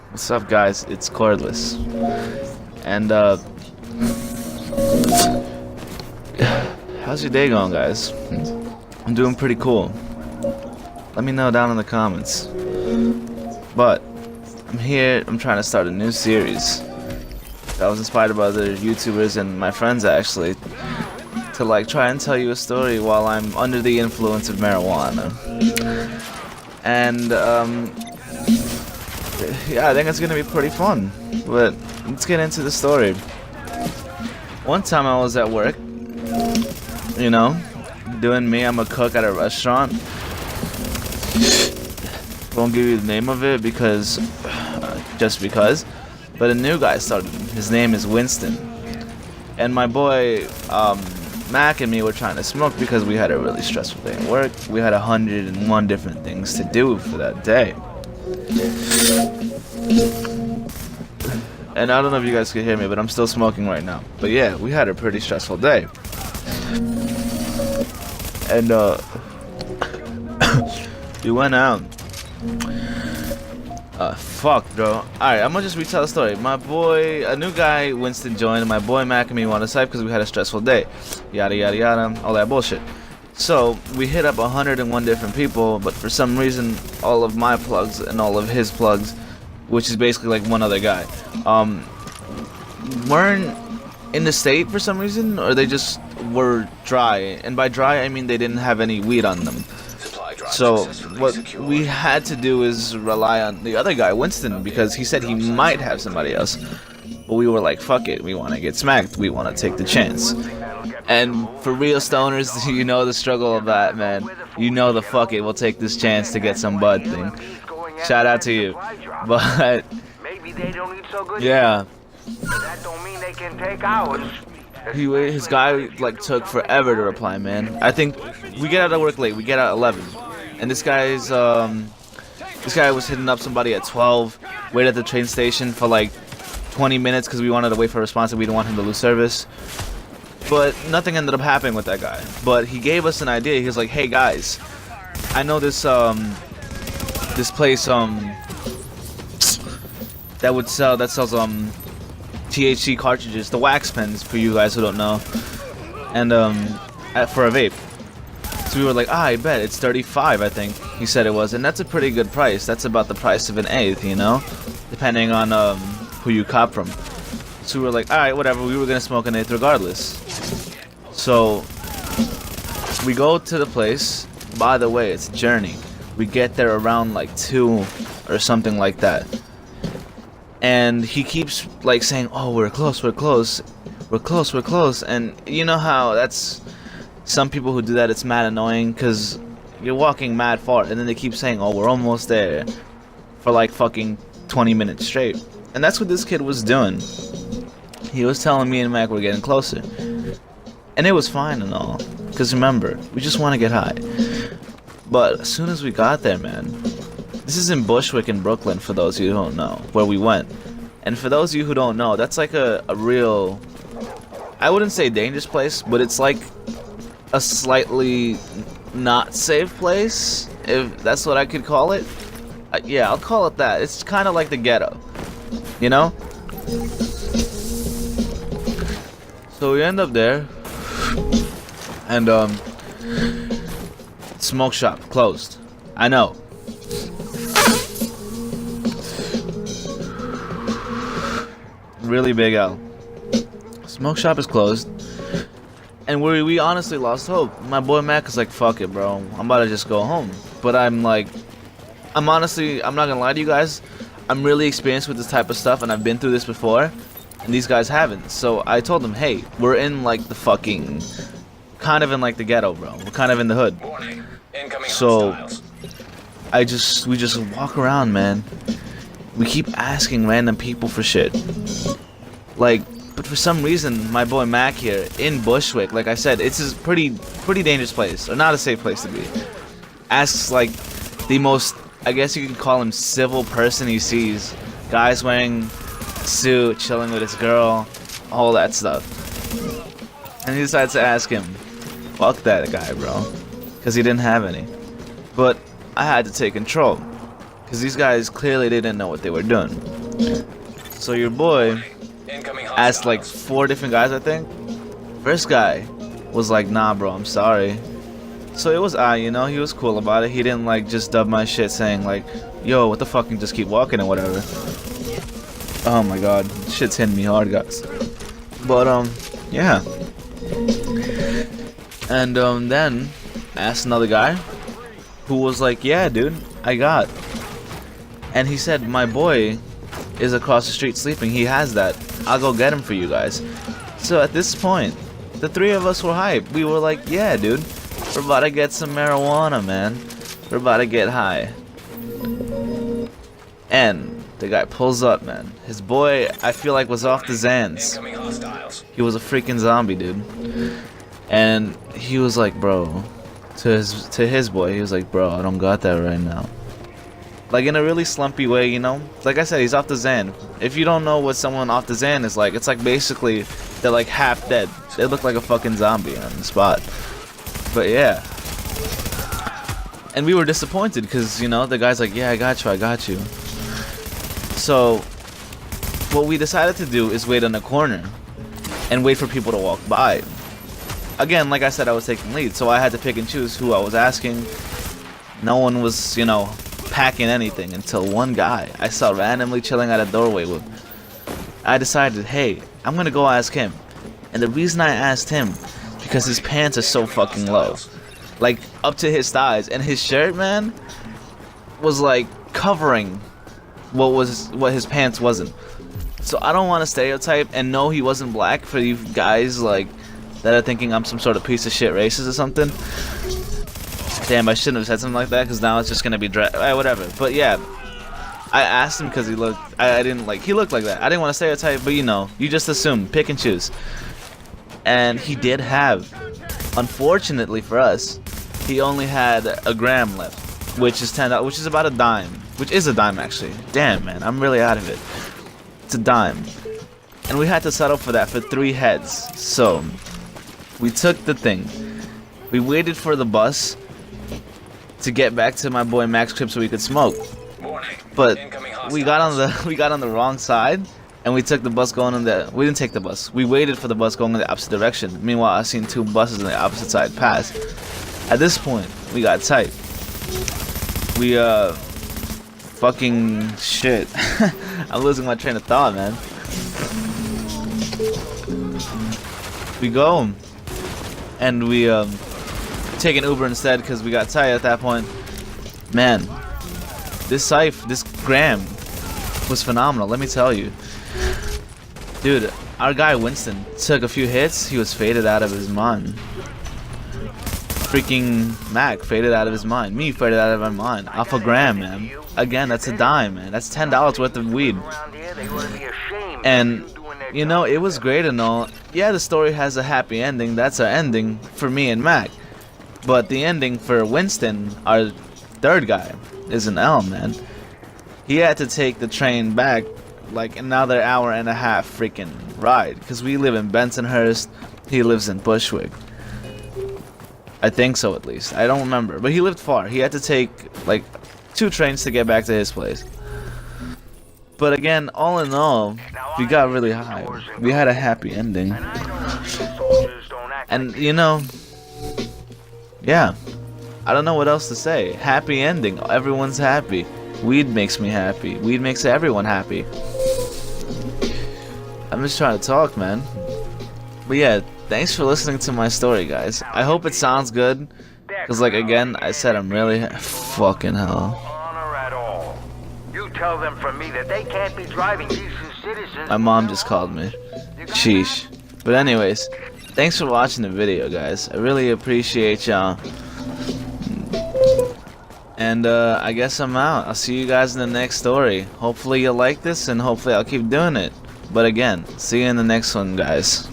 What's up, guys? It's Cordless, and how's your day going, guys? I'm doing pretty cool. Let me know down in the comments. But I'm here. I'm trying to start a new series. I was inspired by other YouTubers and my friends actually to like try and tell you a story while I'm under the influence of marijuana. And yeah, I think it's gonna be pretty fun. But let's get into the story. One time I was at work, you know, doing me. I'm a cook at a restaurant. Won't give you the name of it because, just because. But a new guy started. His name is Winston, and my boy Mac and me were trying to smoke because we had a really stressful day at work. We had 101 different things to do for that day. And I don't know if you guys can hear me, but I'm still smoking right now. But yeah, we had a pretty stressful day. And we went out. Fuck, bro. Alright, I'm gonna just retell the story. My boy, a new guy, Winston, joined, and my boy Mac and me wanted to Skype because we had a stressful day. Yada yada yada, all that bullshit. So we hit up 101 different people, but for some reason, all of my plugs and all of his plugs, which is basically like one other guy, weren't in the state for some reason, or they just were dry. And by dry, I mean they didn't have any weed on them. So what we had to do is rely on the other guy, Winston, because he said he might have somebody else. But we were like, fuck it, we want to get smacked, we want to take the chance. And for real stoners, you know the struggle of that, man. You know the fuck it, we'll take this chance to get some bud thing. Shout out to you. But yeah, his guy like took forever to reply, man. I think we get out of work late. We get out at 11, and this guy was hitting up somebody at 12. Waited at the train station for like 20 minutes because we wanted to wait for a response and we didn't want him to lose service. But nothing ended up happening with that guy. But he gave us an idea. He was like, "Hey guys, I know this place that sells THC cartridges, the wax pens for you guys who don't know, and for a vape." So we were like, I bet it's 35, I think he said it was, and that's a pretty good price. That's about the price of an eighth, you know, depending on who you cop from. So we were like, alright, whatever, we were gonna smoke an eighth regardless. So we go to the place. By the way, it's a journey. We get there around like 2 or something like that. And he keeps like saying, "Oh, we're close, we're close, we're close, we're close." And you know how that's some people who do that, it's mad annoying because you're walking mad far and then they keep saying, "Oh, we're almost there," for like fucking 20 minutes straight. And that's what this kid was doing. He was telling me and Mac we're getting closer. And it was fine and all. Because remember, we just want to get high. But as soon as we got there, man, this is in Bushwick in Brooklyn, for those of you who don't know, where we went. And for those of you who don't know, that's like a real, I wouldn't say dangerous place, but it's like a slightly not safe place, if that's what I could call it. Yeah, I'll call it that. It's kind of like the ghetto, you know? So we end up there, and smoke shop closed. I know. Really big L. Smoke shop is closed, and we honestly lost hope. My boy Mac is like, "Fuck it, bro. I'm about to just go home." But I'm like, I'm not gonna lie to you guys. I'm really experienced with this type of stuff, and I've been through this before, and these guys haven't. So I told them, "Hey, we're in like the fucking, kind of in like the ghetto, bro. We're kind of in the hood." So we just walk around, man. We keep asking random people for shit. Like, but for some reason, my boy Mac here in Bushwick, like I said, it's a pretty dangerous place, or not a safe place to be. Asks like the most, I guess you can call him, civil person he sees. Guys wearing a suit, chilling with his girl, all that stuff. And he decides to ask him, fuck that guy, bro, because he didn't have any. But I had to take control. because these guys clearly didn't know what they were doing. So your boy asked like 4 different guys, I think. First guy was like, nah bro, I'm sorry. So it was you know, he was cool about it. He didn't like just dub my shit saying like, yo, what the fuck, and just keep walking and whatever. Oh my god, shit's hitting me hard, guys. But yeah. And then asked another guy who was like, yeah dude, I got. And he said, my boy is across the street sleeping, he has that, I'll go get him for you guys. So at this point, the 3 of us were hyped. We were like, yeah dude, we're about to get some marijuana, man. We're about to get high. And the guy pulls up, man. His boy, I feel like, was off the Zans. He was a freaking zombie, dude. And he was like, bro, to his boy, he was like, bro, I don't got that right now. Like in a really slumpy way, you know? Like I said, he's off the Zan. If you don't know what someone off the Zan is like, it's like basically they're like half dead. They look like a fucking zombie on the spot. But yeah. And we were disappointed because, you know, the guy's like, yeah, I got you. So what we decided to do is wait in a corner and wait for people to walk by. Again, like I said, I was taking lead, so I had to pick and choose who I was asking. No one was, you know, packing anything until one guy I saw randomly chilling at a doorway with. I decided, hey, I'm gonna go ask him. And the reason I asked him, because his pants are so fucking low, like up to his thighs, and his shirt, man, was like covering what his pants wasn't. So I don't want to stereotype, and no, he wasn't black, for you guys like that are thinking I'm some sort of piece of shit racist or something. Damn, I shouldn't have said something like that, because now it's just gonna be whatever. But yeah, I asked him because he looked, I didn't like, he looked like that. I didn't want to stereotype, but you know, you just assume, pick and choose. And he did have, unfortunately for us, he only had a gram left, which is $10, which is about a dime, which is a dime actually. Damn, man, I'm really out of it. It's a dime, and we had to settle for that for 3 heads. So we took the thing. We waited for the bus to get back to my boy Max crib so we could smoke. But we got on the wrong side, and we took the bus going in the. We didn't take the bus. We waited for the bus going in the opposite direction. Meanwhile, I seen 2 buses on the opposite side pass. At this point, we got tight. We fucking shit. I'm losing my train of thought, man. We go, and we take an Uber instead because we got tired at that point. Man, this gram was phenomenal, let me tell you. Dude, our guy Winston took a few hits, he was faded out of his mind. Freaking Mac faded out of his mind. Me faded out of my mind. Off a gram, man. Again, that's a dime, man. That's $10 worth of weed. And, you know, it was great and all. Yeah, the story has a happy ending. That's our ending for me and Mac. But the ending for Winston, our 3rd guy, is an L, man. He had to take the train back like another hour and a half freaking ride. Because we live in Bensonhurst. He lives in Bushwick. I think so, at least. I don't remember. But he lived far. He had to take like 2 trains to get back to his place. But again, all in all, we got really high. We had a happy ending. And, you know, yeah. I don't know what else to say. Happy ending. Everyone's happy. Weed makes me happy. Weed makes everyone happy. I'm just trying to talk, man. But yeah, thanks for listening to my story, guys. I hope it sounds good. Because, like, again, I said I'm really fucking hell. You tell them from me that they can't be driving these citizens. My mom just called me. Sheesh. But anyways, thanks for watching the video, guys. I really appreciate y'all. And I guess I'm out. I'll see you guys in the next story. Hopefully you'll like this, and hopefully I'll keep doing it. But again, see you in the next one, guys.